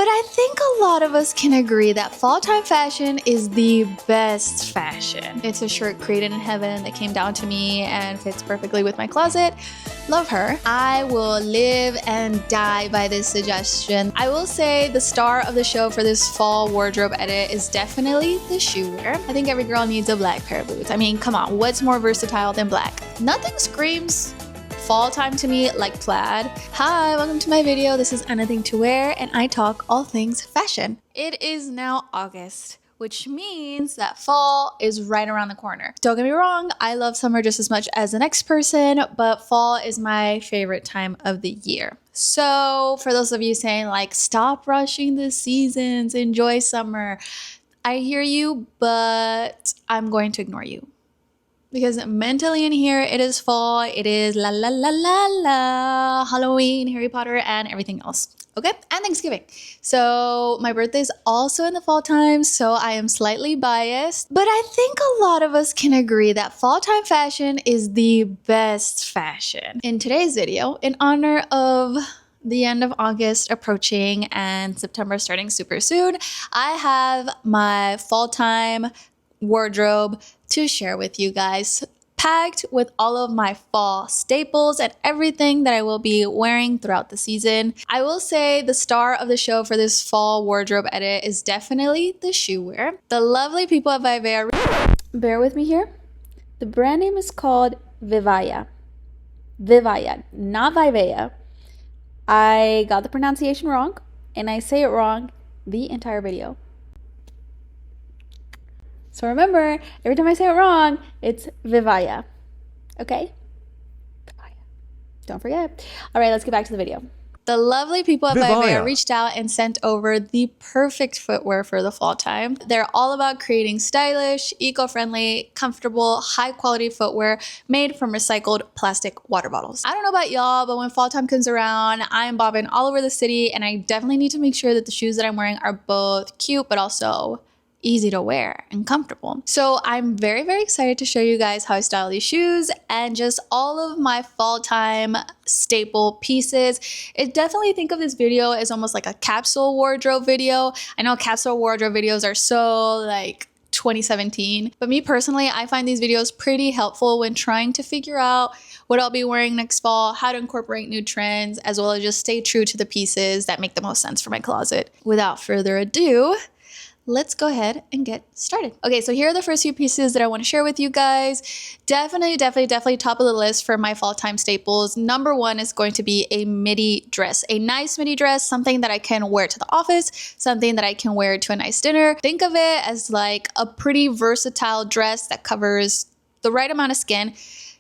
But I think a lot of us can agree that fall time fashion is the best fashion. It's a shirt created in heaven that came down to me and fits perfectly with my closet. Love her. I will live and die by this suggestion. I will say the star of the show for this fall wardrobe edit is definitely the shoe wear. I think every girl needs a black pair of boots. I mean, come on, what's more versatile than black? Nothing screams fall time to me like plaid. Hi, welcome to my video. This is Anything to Wear and I talk all things fashion. It is now August, which means that fall is right around the corner. Don't get me wrong, I love summer just as much as the next person, but fall is my favorite time of the year. So for those of you saying like, stop rushing the seasons, enjoy summer, I hear you, but I'm going to ignore you. Because mentally in here, it is fall, it is la la la la la, Halloween, Harry Potter, and everything else. Okay, and Thanksgiving. So my birthday is also in the fall time, so I am slightly biased. But I think a lot of us can agree that fall time fashion is the best fashion. In today's video, in honor of the end of August approaching and September starting super soon, I have my fall time wardrobe to share with you guys, packed with all of my fall staples and everything that I will be wearing throughout the season. I will say the star of the show for this fall wardrobe edit is definitely the shoe wear. The lovely people at Vivaia, bear with me here. The brand name is called Vivaia. Vivaia, not Vivaia. I got the pronunciation wrong and I say it wrong the entire video. So remember, every time I say it wrong, it's Vivaia. Okay? Vivaia. Don't forget. All right, let's get back to the video. The lovely people at Vivaia reached out and sent over the perfect footwear for the fall time. They're all about creating stylish, eco-friendly, comfortable, high-quality footwear made from recycled plastic water bottles. I don't know about y'all, but when fall time comes around, I am bobbing all over the city, and I definitely need to make sure that the shoes that I'm wearing are both cute, but also easy to wear and comfortable. So I'm very, very excited to show you guys how I style these shoes and just all of my fall time staple pieces. Definitely think of this video as almost like a capsule wardrobe video. I know capsule wardrobe videos are so like 2017, but me personally, I find these videos pretty helpful when trying to figure out what I'll be wearing next fall, how to incorporate new trends, as well as just stay true to the pieces that make the most sense for my closet. Without further ado, let's go ahead and get started. Okay, so here are the first few pieces that I want to share with you guys. Definitely top of the list for my fall time staples. Number one is going to be a midi dress. A nice midi dress, something that I can wear to the office, something that I can wear to a nice dinner. Think of it as like a pretty versatile dress that covers the right amount of skin.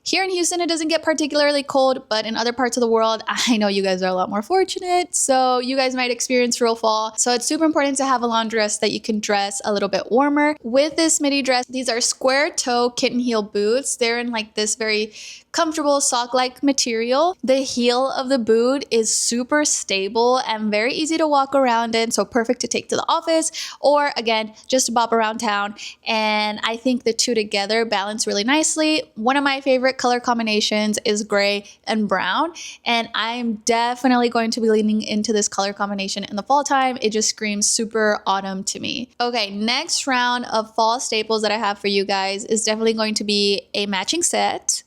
Here in Houston, it doesn't get particularly cold, but in other parts of the world, I know you guys are a lot more fortunate, so you guys might experience real fall. So it's super important to have a long dress that you can dress a little bit warmer. With this midi dress, these are square toe kitten heel boots. They're in like this very comfortable sock-like material. The heel of the boot is super stable and very easy to walk around in, so perfect to take to the office or again, just to bop around town. And I think the two together balance really nicely. One of my favorite color combinations is gray and brown, and I'm definitely going to be leaning into this color combination in the fall time. It just screams super autumn to me. Okay, next round of fall staples that I have for you guys is definitely going to be a matching set.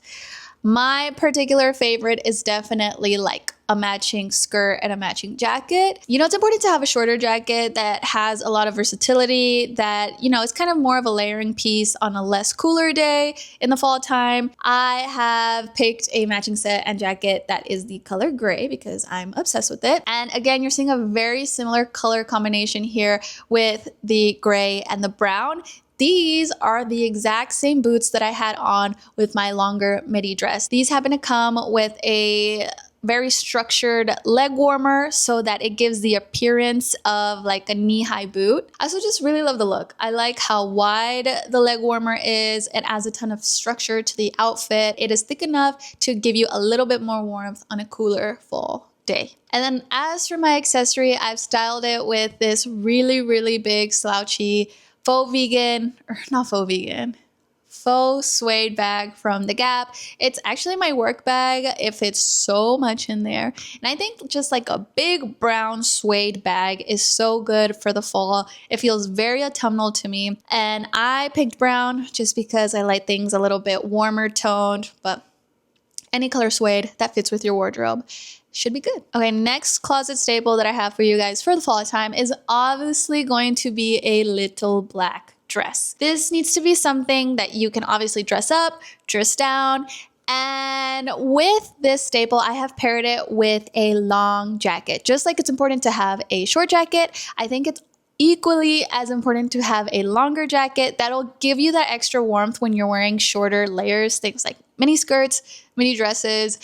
My particular favorite is definitely like a matching skirt and a matching jacket. You know, it's important to have a shorter jacket that has a lot of versatility, that, you know, it's kind of more of a layering piece on a less cooler day in the fall time. I have picked a matching set and jacket that is the color gray because I'm obsessed with it. And again, you're seeing a very similar color combination here with the gray and the brown. These are the exact same boots that I had on with my longer midi dress. These happen to come with a very structured leg warmer so that it gives the appearance of like a knee-high boot. I also just really love the look. I like how wide the leg warmer is. It adds a ton of structure to the outfit. It is thick enough to give you a little bit more warmth on a cooler fall day. And then as for my accessory, I've styled it with this really, really big slouchy faux vegan, or not faux vegan, faux suede bag from the Gap. It's actually my work bag. It fits so much in there. And I think just like a big brown suede bag is so good for the fall. It feels very autumnal to me. And I picked brown just because I like things a little bit warmer toned, but any color suede that fits with your wardrobe should be good. Okay, next closet staple that I have for you guys for the fall time is obviously going to be a little black dress. This needs to be something that you can obviously dress up, dress down, and with this staple, I have paired it with a long jacket. Just like it's important to have a short jacket, I think it's equally as important to have a longer jacket that'll give you that extra warmth when you're wearing shorter layers, things like mini skirts, mini dresses,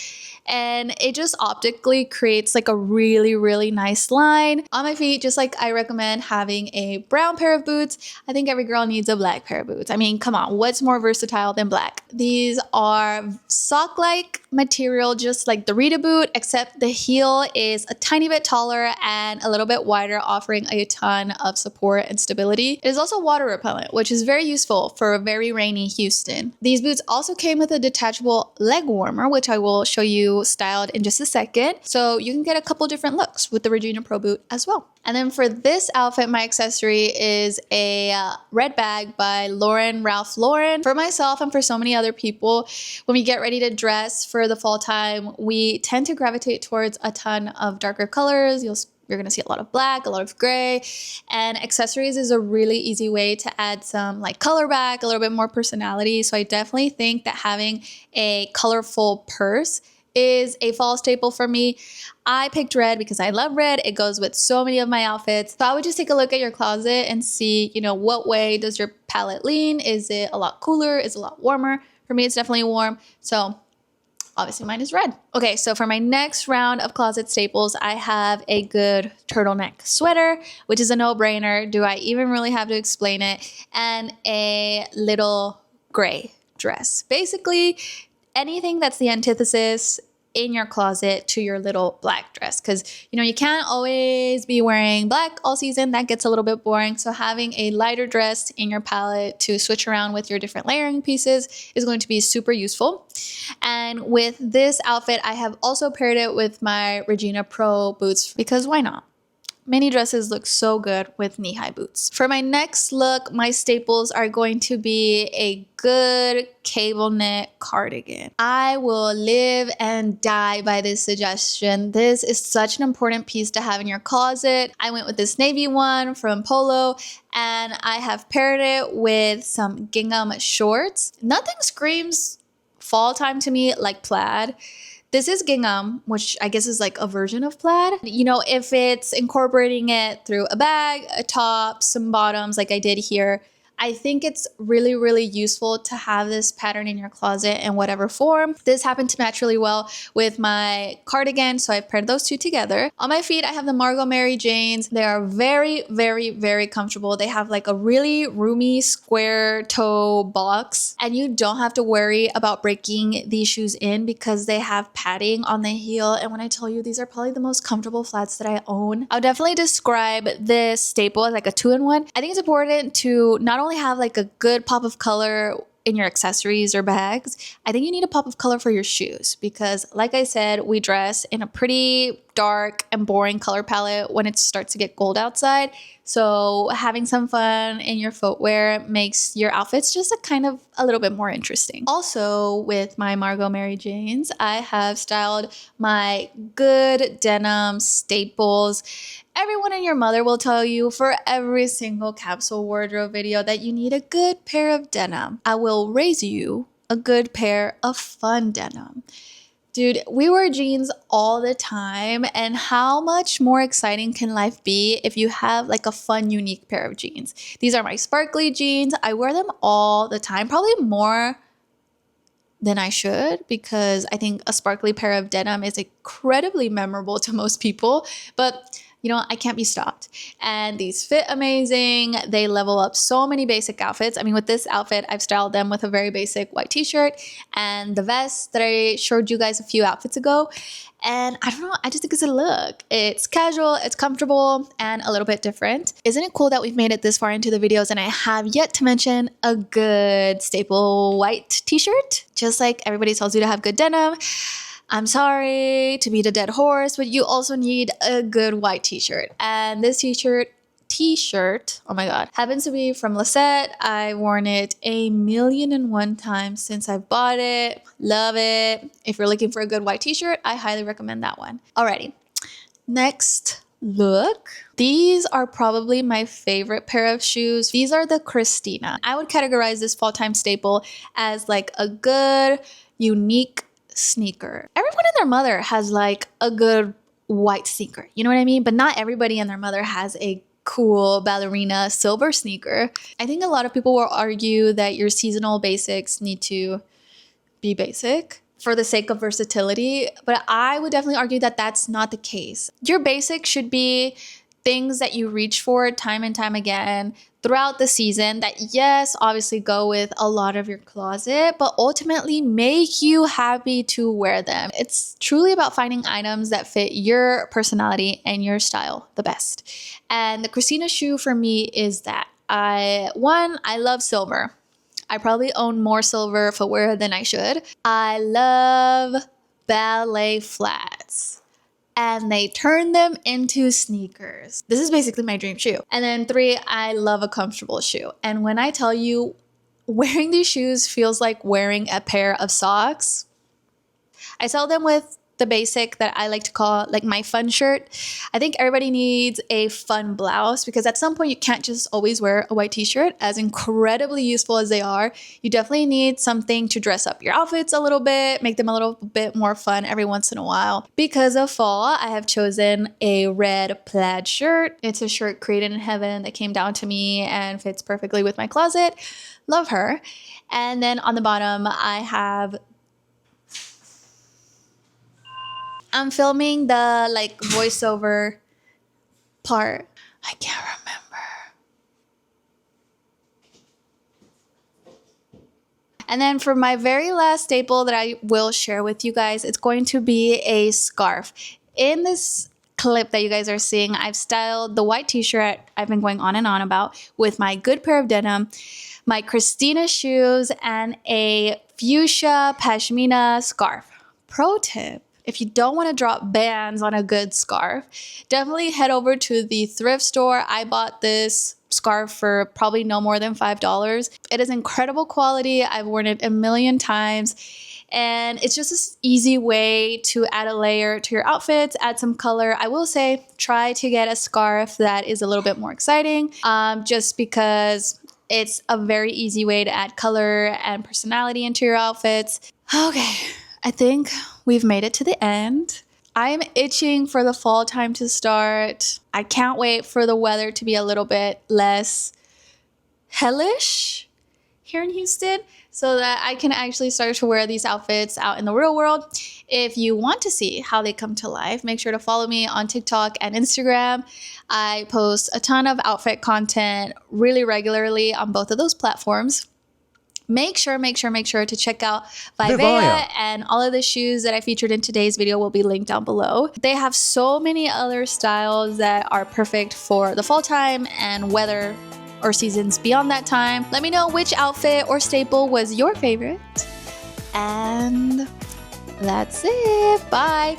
and it just optically creates like a really, really nice line on my feet. Just like I recommend having a brown pair of boots, I think every girl needs a black pair of boots. I mean, come on, what's more versatile than black? These are sock-like material, just like the Rita boot, except the heel is a tiny bit taller and a little bit wider, offering a ton of support and stability. It is also water repellent, which is very useful for a very rainy Houston. These boots also came with a detachable leg warmer, which I will show you styled in just a second. So you can get a couple different looks with the Regina Pro boot as well. And then for this outfit, my accessory is a red bag by Ralph Lauren. For myself and for so many other people, when we get ready to dress for the fall time, we tend to gravitate towards a ton of darker colors. You're going to see a lot of black, a lot of gray, and accessories is a really easy way to add some like color back, a little bit more personality. So I definitely think that having a colorful purse is a fall staple for me. I picked red because I love red. It goes with so many of my outfits. So I would just take a look at your closet and see, what way does your palette lean? Is it a lot cooler? Is it a lot warmer? For me, it's definitely warm. So obviously mine is red. Okay, so for my next round of closet staples, I have a good turtleneck sweater, which is a no-brainer. Do I even really have to explain it? And a little gray dress. Basically, anything that's the antithesis in your closet to your little black dress, because you can't always be wearing black all season. That gets a little bit boring. So having a lighter dress in your palette to switch around with your different layering pieces is going to be super useful. And with this outfit, I have also paired it with my Regina Pro boots, because why not? Mini dresses look so good with knee-high boots. For my next look, my staples are going to be a good cable knit cardigan. I will live and die by this suggestion. This is such an important piece to have in your closet. I went with this navy one from Polo, and I have paired it with some gingham shorts. Nothing screams fall time to me like plaid. This is gingham, which I guess is like a version of plaid. If it's incorporating it through a bag, a top, some bottoms like I did here, I think it's really, really useful to have this pattern in your closet in whatever form. This happened to match really well with my cardigan, so I've paired those two together. On my feet, I have the Margot Mary Janes. They are very, very, very comfortable. They have like a really roomy square toe box, and you don't have to worry about breaking these shoes in because they have padding on the heel. And when I tell you, these are probably the most comfortable flats that I own. I'll definitely describe this staple as like a 2-in-1. I think it's important to not only have like a good pop of color in your accessories or bags, I think you need a pop of color for your shoes, because like I said, we dress in a pretty dark and boring color palette when it starts to get cold outside. So having some fun in your footwear makes your outfits just a little bit more interesting. Also, with my Margot Mary Janes, I have styled my good denim staples. Everyone and your mother will tell you for every single capsule wardrobe video that you need a good pair of denim. I will raise you a good pair of fun denim. Dude, we wear jeans all the time, and how much more exciting can life be if you have like a fun, unique pair of jeans? These are my sparkly jeans. I wear them all the time, probably more than I should, because I think a sparkly pair of denim is incredibly memorable to most people. But you know, I can't be stopped. And these fit amazing. They level up so many basic outfits. I mean, with this outfit, I've styled them with a very basic white t-shirt and the vest that I showed you guys a few outfits ago. And I don't know, I just think it's a look. It's casual, it's comfortable, and a little bit different. Isn't it cool that we've made it this far into the videos and I have yet to mention a good staple white t-shirt? Just like everybody tells you to have good denim, I'm sorry to beat a dead horse, but you also need a good white t-shirt. And this t-shirt, oh my god, happens to be from Lisette. I've worn it 1,000,001 times since I bought it. Love it. If you're looking for a good white t-shirt, I highly recommend that one. Alrighty, next look. These are probably my favorite pair of shoes. These are the Cristina. I would categorize this fall time staple as like a good, unique sneaker. Everyone and their mother has like a good white sneaker, you know what I mean? But not everybody and their mother has a cool ballerina silver sneaker. I think a lot of people will argue that your seasonal basics need to be basic for the sake of versatility, but I would definitely argue that that's not the case. Your basics should be things that you reach for time and time again throughout the season that, yes, obviously go with a lot of your closet, but ultimately make you happy to wear them. It's truly about finding items that fit your personality and your style the best. And the Cristina shoe for me is that. I love silver. I probably own more silver footwear than I should. I love ballet flats. And they turn them into sneakers. This is basically my dream shoe. And then 3, I love a comfortable shoe. And when I tell you, wearing these shoes feels like wearing a pair of socks. I sell them with the basic that I like to call like my fun shirt. I think everybody needs a fun blouse because at some point you can't just always wear a white t-shirt, as incredibly useful as they are. You definitely need something to dress up your outfits a little bit, make them a little bit more fun every once in a while. Because of fall, I have chosen a red plaid shirt. It's a shirt created in heaven that came down to me and fits perfectly with my closet. Love her. And then on the bottom, I have I'm filming the like voiceover part. I can't remember. And then for my very last staple that I will share with you guys, it's going to be a scarf. In this clip that you guys are seeing, I've styled the white t-shirt I've been going on and on about with my good pair of denim, my Cristina shoes, and a fuchsia pashmina scarf. Pro tip: if you don't want to drop bands on a good scarf, definitely head over to the thrift store. I bought this scarf for probably no more than $5. It is incredible quality. I've worn it 1,000,000 times. And it's just this easy way to add a layer to your outfits, add some color. I will say, try to get a scarf that is a little bit more exciting, just because it's a very easy way to add color and personality into your outfits. Okay, I think we've made it to the end. I'm itching for the fall time to start. I can't wait for the weather to be a little bit less hellish here in Houston so that I can actually start to wear these outfits out in the real world. If you want to see how they come to life, make sure to follow me on TikTok and Instagram. I post a ton of outfit content really regularly on both of those platforms. Make sure to check out Vivaia, and all of the shoes that I featured in today's video will be linked down below. They have so many other styles that are perfect for the fall time and weather or seasons beyond that time. Let me know which outfit or staple was your favorite. And that's it. Bye.